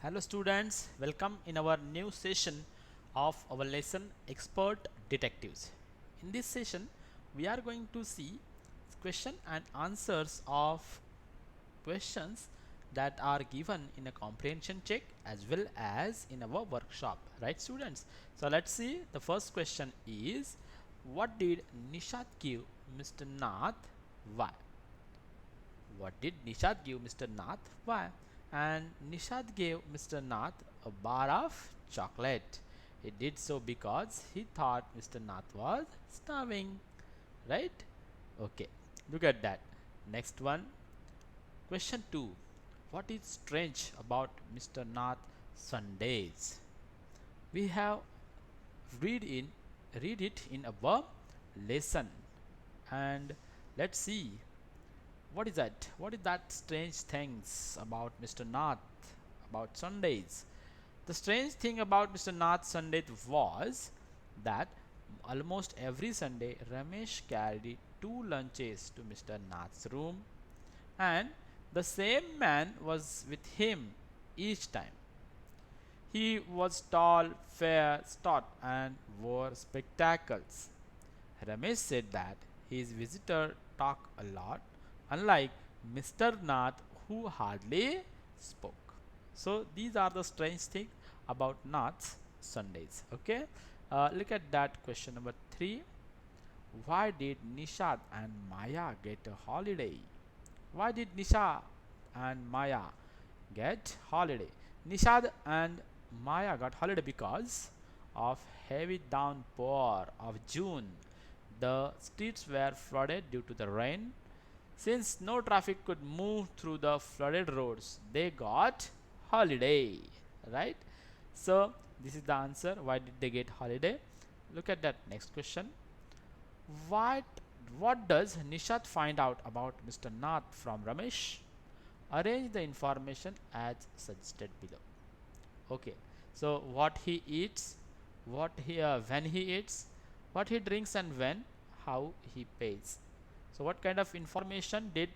Hello students, welcome in our new session of our lesson Expert Detectives. In this session, we are going to see question and answers of questions that are given in a comprehension check as well as in our workshop, right students? So let's see, the first question is, what did Nishat give Mr. Nath? Why? What did Nishad give Mr. Nath? Why? And Nishad gave Mr. Nath a bar of chocolate. He did so because he thought Mr. Nath was starving. Right? Okay. Look at that. Next one. Question 2. What is strange about Mr. Nath Sundays? We have read in read it in our lesson. And let's see, what is that? What is that strange things about Mr. Nath about Sundays? The strange thing about Mr. Nath Sunday was that almost every Sunday Ramesh carried two lunches to Mr. Nath's room, and the same man was with him each time. He was tall, fair, stout, and wore spectacles. Ramesh said that his visitor talked a lot, unlike Mr. Nath, who hardly spoke. So these are the strange things about Nath's Sundays. Okay, look at that question number 3. Why did Nishad and Maya get a holiday? Why did Nisha and Maya get holiday? Nishad and Maya got holiday because of heavy downpour of June. The streets were flooded due to the rain. Since no traffic could move through the flooded roads, they got holiday. Right? So this is the answer. Why did they get holiday? Look at that next question. What what does Nishat find out about Mr. Nath from Ramesh? Arrange the information as suggested below. Okay, so what he eats, what he when he eats, what he drinks, and when, how he pays. So what kind of information did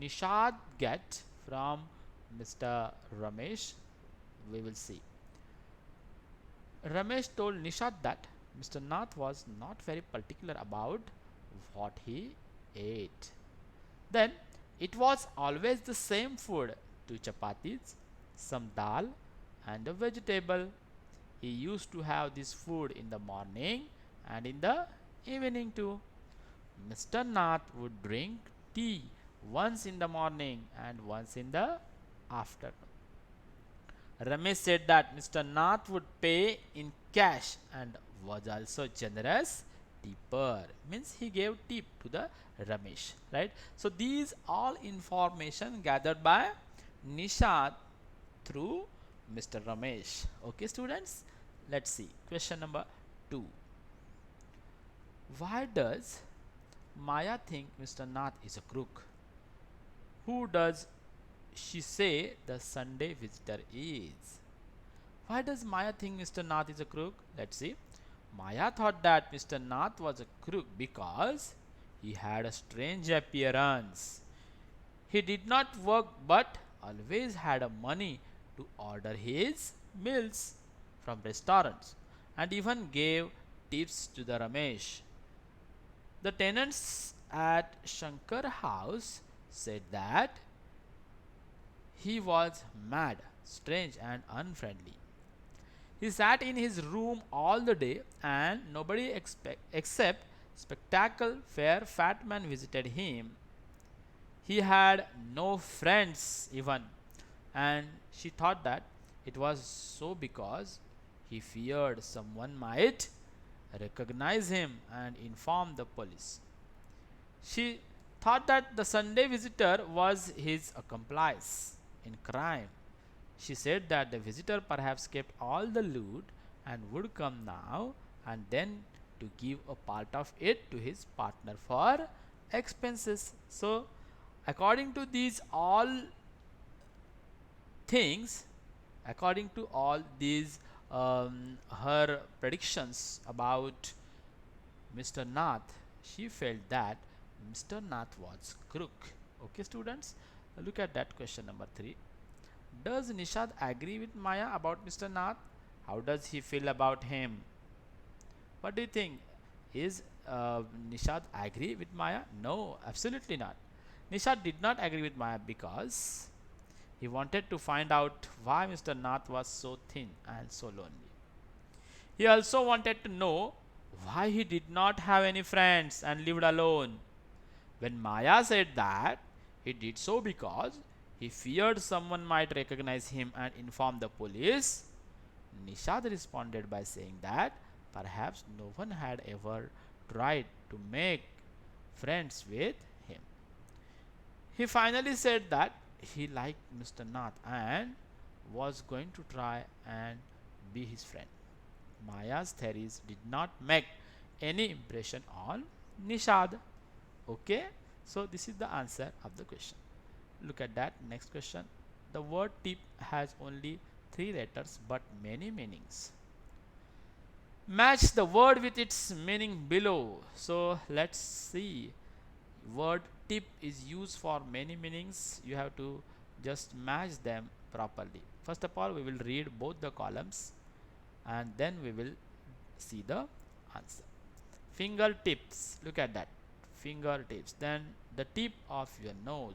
Nishad get from Mr. Ramesh? We will see. Ramesh told Nishad that Mr. Nath was not very particular about what he ate. Then it was always the same food, two chapatis, some dal, and a vegetable. He used to have this food in the morning and in the evening too. Mr. Nath would drink tea once in the morning and once in the afternoon. Ramesh said that Mr. Nath would pay in cash and was also generous tipper. Means he gave tip to the Ramesh, right? So these all information gathered by Nishad through Mr. Ramesh. Okay, students, let's see. Question number 2. Why does Maya think Mr. Nath is a crook? Who does she say the Sunday visitor is? Why does Maya think Mr. Nath is a crook? Let's see. Maya thought that Mr. Nath was a crook because he had a strange appearance. He did not work but always had a money to order his meals from restaurants and even gave tips to the Ramesh. The tenants at Shankar house said that he was mad, strange, and unfriendly. He sat in his room all the day, and nobody except spectacle fair fat man visited him. He had no friends even, and she thought that it was so because he feared someone might recognize him and inform the police. She thought that the Sunday visitor was his accomplice in crime. She said that the visitor perhaps kept all the loot and would come now and then to give a part of it to his partner for expenses. So, according to these all things, according to all these her predictions about Mr. Nath, she felt that Mr. Nath was crook. Okay, students, look at that question number 3. Does Nishad agree with Maya about Mr. Nath? How does he feel about him? What do you think? Is Nishad agree with Maya? No, absolutely not. Nishad did not agree with Maya because he wanted to find out why Mr. Nath was so thin and so lonely. He also wanted to know why he did not have any friends and lived alone. When Maya said that, he did so because he feared someone might recognize him and inform the police. Nishad responded by saying that perhaps no one had ever tried to make friends with him. He finally said that he liked Mr. Nath and was going to try and be his friend. Maya's theories did not make any impression on Nishad. Okay, so this is the answer of the question. Look at that next question. The word tip has only 3 letters but many meanings. Match the word with its meaning below. So let's see. Word tip is used for many meanings. You have to just match them properly. First of all, we will read both the columns and then we will see the answer. Fingertips, look at that. Fingertips. Then the tip of your nose.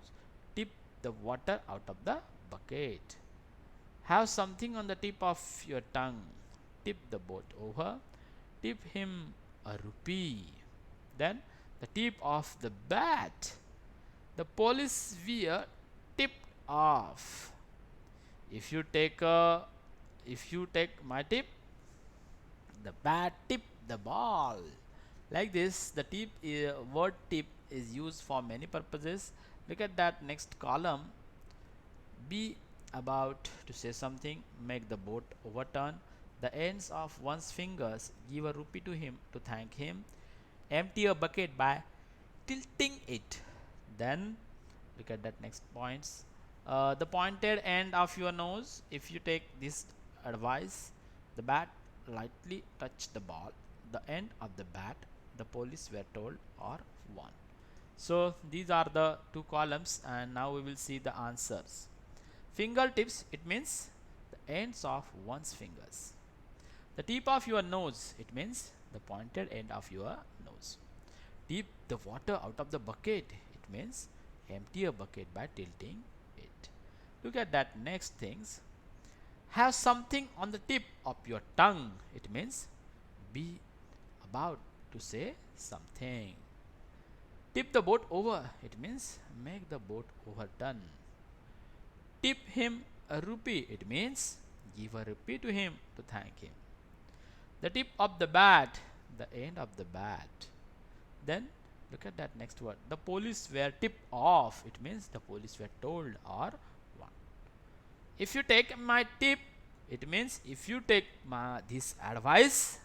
Tip the water out of the bucket. Have something on the tip of your tongue. Tip the boat over. Tip him a rupee. Then the tip of the bat. The police were tipped off. If you take my tip, the bat tip the ball. Like this, the word tip is used for many purposes. Look at that next column. Be about to say something, make the boat overturn. The ends of one's fingers, give a rupee to him to thank him. Empty a bucket by tilting it. Then look at that next points. The pointed end of your nose. If you take this advice, the bat lightly touched the ball. The end of the bat, the police were told, or won. So these are the two columns, and now we will see the answers. Fingertips, it means the ends of one's fingers. The tip of your nose, it means the pointed end of your nose. Tip the water out of the bucket, it means empty a bucket by tilting it. Look at that next things. Have something on the tip of your tongue, it means be about to say something. Tip the boat over, it means make the boat overturn. Tip him a rupee, it means give a rupee to him to thank him. The tip of the bat, the end of the bat. Then look at that next word. The police were tipped off, it means the police were told or warned. If you take my tip, it means if you take this advice.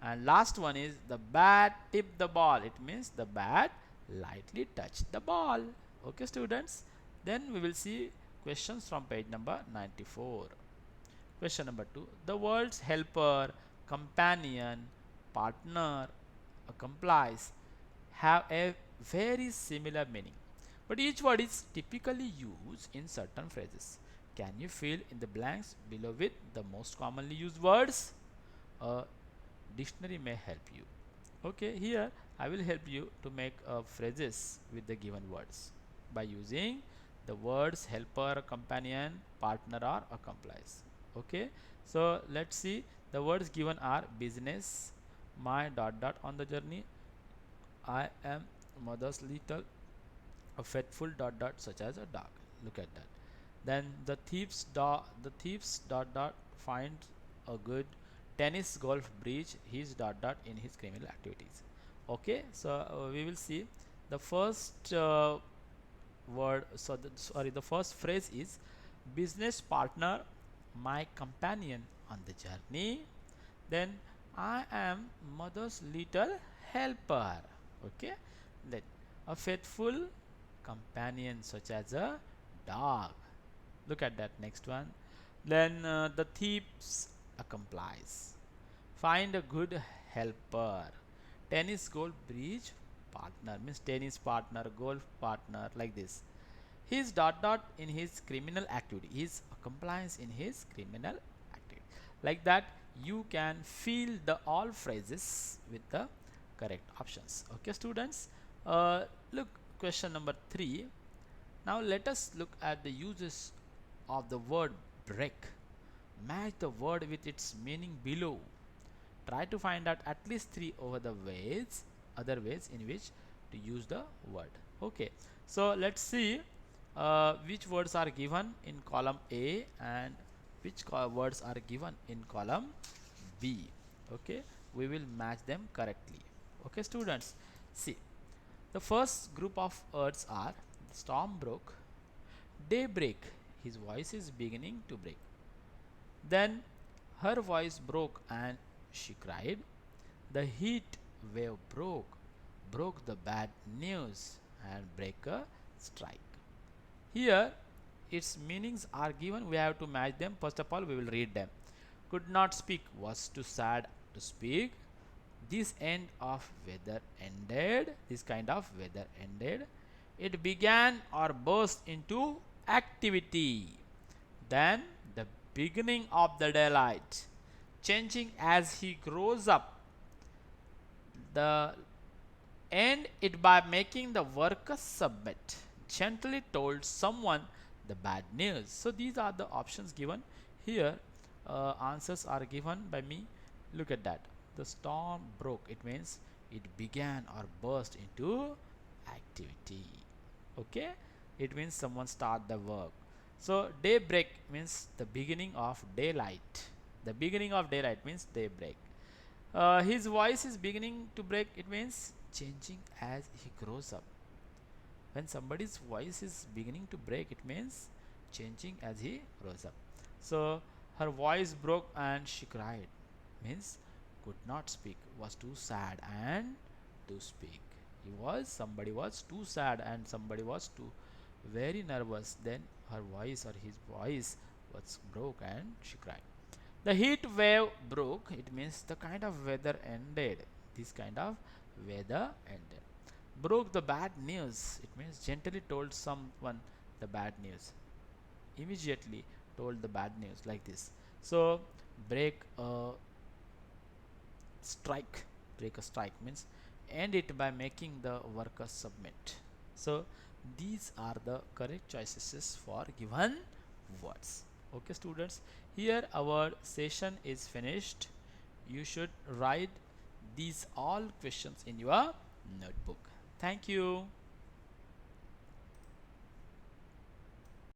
And last one is the bat tipped the ball, it means the bat lightly touched the ball. Okay students, then we will see questions from page number 94. Question number 2. The words helper, companion, partner, accomplice have a very similar meaning, but each word is typically used in certain phrases. Can you fill in the blanks below with the most commonly used words? A dictionary may help you. Okay, here I will help you to make phrases with the given words by using the words helper, companion, partner, or accomplice. Okay, so let's see. The words given are business, my dot dot on the journey, I am mother's little, a faithful dot dot such as a dog. Look at that. Then the thieves dot dot find a good tennis golf bridge his dot dot in his criminal activities. Okay, so we will see the first word. So the first phrase is business partner, my companion on the journey. Then I am mother's little helper. Okay, then a faithful companion such as a dog. Look at that next one. Then the thieves accomplice, find a good helper, tennis golf bridge partner, means tennis partner, golf partner, like this. his dot dot in his criminal activity, his compliance in his criminal activity. Like that you can fill the all phrases with the correct options. Okay students, look question number 3. Now let us look at the uses of the word break. Match the word with its meaning below. Try to find out at least 3 over the ways, other ways in which to use the word. Okay, so let's see which words are given in column A and which words are given in column B. Okay, we will match them correctly. Okay students, see, the first group of words are storm broke, daybreak, his voice is beginning to break. Then her voice broke and she cried. The heat wave broke the bad news and break a strike. Here its meanings are given, we have to match them. First of all we will read them. Could not speak, was too sad to speak. This end of weather ended, this kind of weather ended. It began or burst into activity. Then the beginning of the daylight, changing as he grows up. The end it by making the worker submit. Gently told someone the bad news. So these are the options given here. Answers are given by me. Look at that. The storm broke, it means it began or burst into activity. Okay, it means someone start the work. So daybreak means the beginning of daylight. The beginning of daylight means daybreak. His voice is beginning to break, it means changing as he grows up. When somebody's voice is beginning to break, it means changing as he grows up. So her voice broke and she cried, means could not speak, was too sad and to speak. Somebody was too sad and somebody was too very nervous, then her voice or his voice was broke and she cried. The heat wave broke, it means the kind of weather ended. This kind of weather ended. Broke the bad news, it means gently told someone the bad news. Immediately told the bad news, like this. So break a strike. Break a strike means end it by making the worker submit. So these are the correct choices for given words. Okay students, here our session is finished. You should write these all questions in your notebook. Thank you.